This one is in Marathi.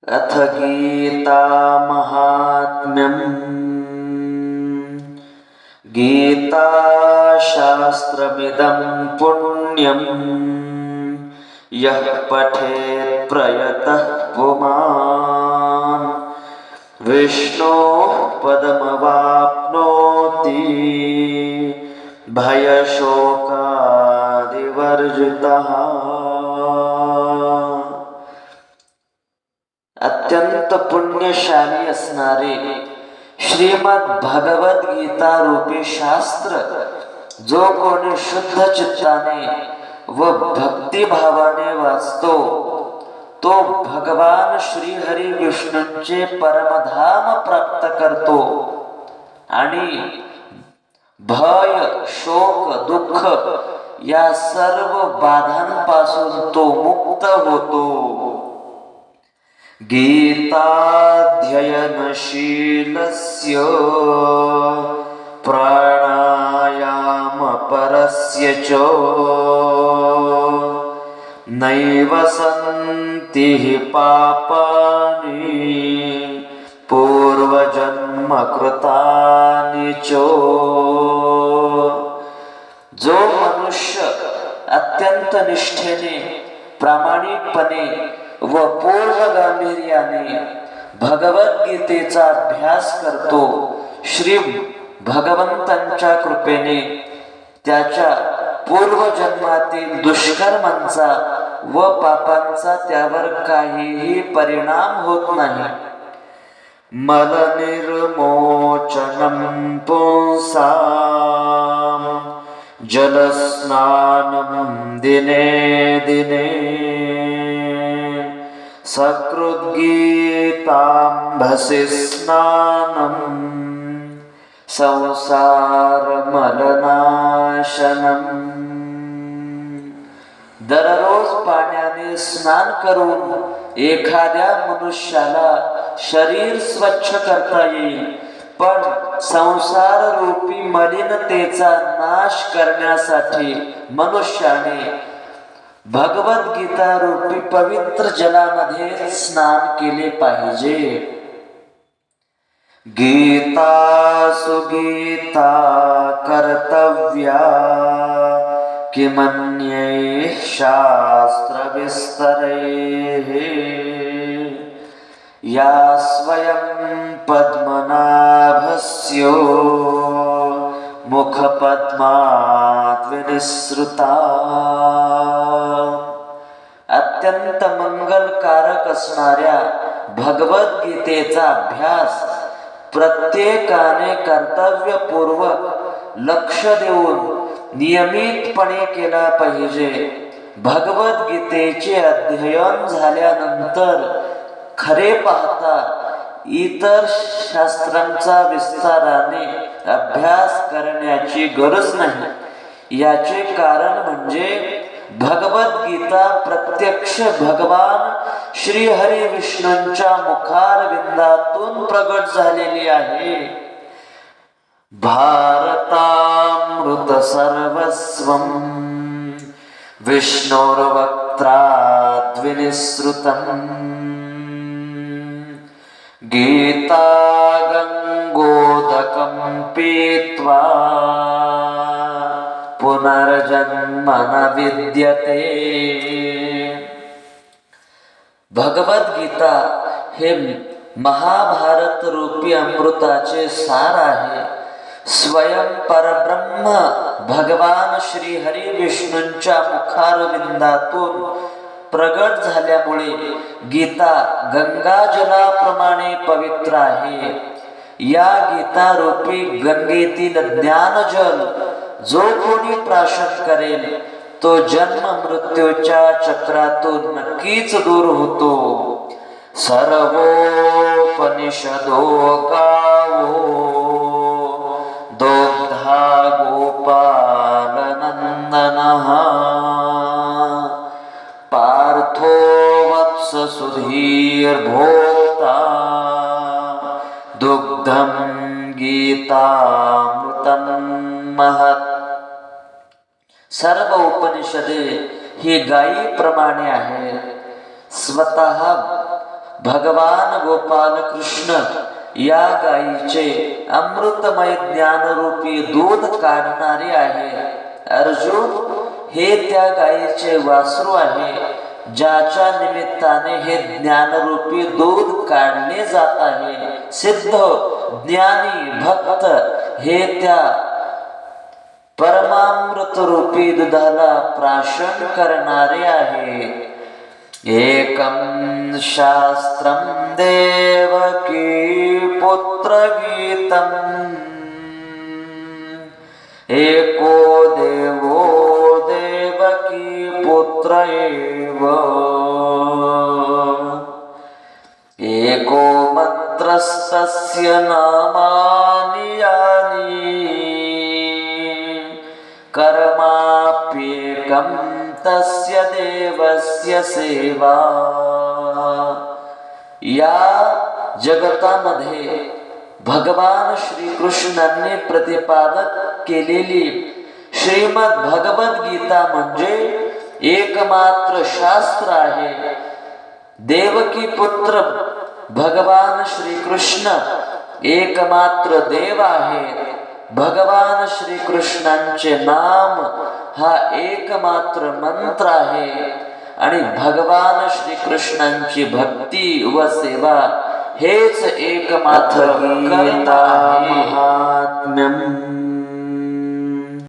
अथ गीता महात्म्यम्। गीताशास्त्रमिदं पुण्यम् यः पठेत् प्रयतः पुमान् विष्णोः पदमवाप्नोति भयशोकादिवर्जितः। अत्यंत पुण्यशाली असणारे श्रीमद भगवद गीता रूपी शास्त्र जो कोणी शुद्ध चित्ताने व भक्तिभावाने वाचतो तो भगवान श्री हरी विष्णूंचे परमधाम प्राप्त करतो आणि भय शोक दुःख या सर्व बाधांपासून तो मुक्त होतो। गीताध्ययनशीलस्य प्राणायामपरस्य च नैव सन्ति हि पापानि पूर्वजन्मकृतानि च। जो मनुष्य अत्यंत निष्ठेने प्रामाणिकपणे व पूर्ण गांभीर्याने भगवद्गीतेचा अभ्यास करतो, श्री भगवंतांच्या कृपेने त्याच्या पूर्वजन्मातील दुष्कर्मांचा व पापांचा त्यावर काहीही परिणाम होत नाही। मलनिर्मोचनं पुंसां जलस्नानं दिने दिने सकृद्गीताम्भसि स्नानं संसारमलनाशनम्। दररोज पाण्याने स्नान करून एखाद्या मनुष्याला शरीर स्वच्छ करता येईल, पण संसार रूपी मलिनतेचा नाश करण्यासाठी मनुष्याने भगवद्गीता रूपी पवित्र जलामध्ये स्नान केले पाहिजे। गीता सुगीता कर्तव्या किमन्यैः शास्त्रविस्तरैः या स्वयं पद्मनाभस्य मुखपद्मात् विनिसृता। अत्यंत मंगलकारक असणाऱ्या भगवद्गीतेचा अभ्यास प्रत्येकाने कर्तव्यपूर्वक लक्ष देऊन नियमितपणे केला पाहिजे। भगवद्गीतेचे अध्ययन झाल्यानंतर खरे पाहता इतर शास्त्रांचा विस्ताराने अभ्यास करण्याची गरज नाही। याचे कारण म्हणजे भगवद्गीता प्रत्यक्ष भगवान श्री हरी विष्णूंच्या मुखारविंदातून प्रगट झालेली आहे। भारतामृत सर्वस्वं विष्णोर्वक्त्राद् विनिसृतम् गीता गंगोदकं पीत्वा पुनर्जन्म न विद्यते। भगवद्गीता हे महाभारत रूपी अमृताचे सार आहे। स्वयं परब्रह्म भगवान श्री हरी विष्णूंच्या मुखारविंदातून प्रगट झाल्यामुळे गीता गंगाजलाप्रमाणे पवित्र आहे। या गीता रूपी गंगेतील ज्ञानजल जो कोणी प्राशन करेल तो जन्म मृत्यूच्या चक्रातून नक्कीच दूर होतो। सर्वोपनिषदो गावो दोग्धा गोपालनन्दनः पार्थो वत्स सुधीर्भोक्ता दुग्धं गीतामृतं महत्। सर्व उपनिषदे ही गायीप्रमाणे आहे। स्वतः भगवान गोपाल कृष्ण या गायीचे अमृतमय ज्ञानरूपी दूध काढणारे आहे. अर्जुन, हे त्या गायीचे वासरू आहे, ज्याच्या निमित्ताने हे ज्ञानरूपी दूध काढले जात आहे. सिद्ध, ज्ञानी, भक्त हे त्या परमामृत रूपी दुधाला प्राशन करणारे आहे. एकं शास्त्रं देवकी पुत्र गीतम् एको देवो देवकी पुत्र एव एको मंत्रस्तस्य नामानि यानि कर्माप्येकं तस्य देवस्य सेवा. या जगतामध्ये भगवान श्रीकृष्णांनी प्रतिपादक केलेली श्रीमद भगवद गीता म्हणजे एकमात्र शास्त्र आहे. देवकी पुत्र भगवान श्रीकृष्ण एकमात्र देव आहेत. भगवान श्रीकृष्णांचे नाम हा एकमात्र मंत्र आहे आणि भगवान श्रीकृष्णांची भक्ती व सेवा हेच एकमात्र गीता महात्म्यम.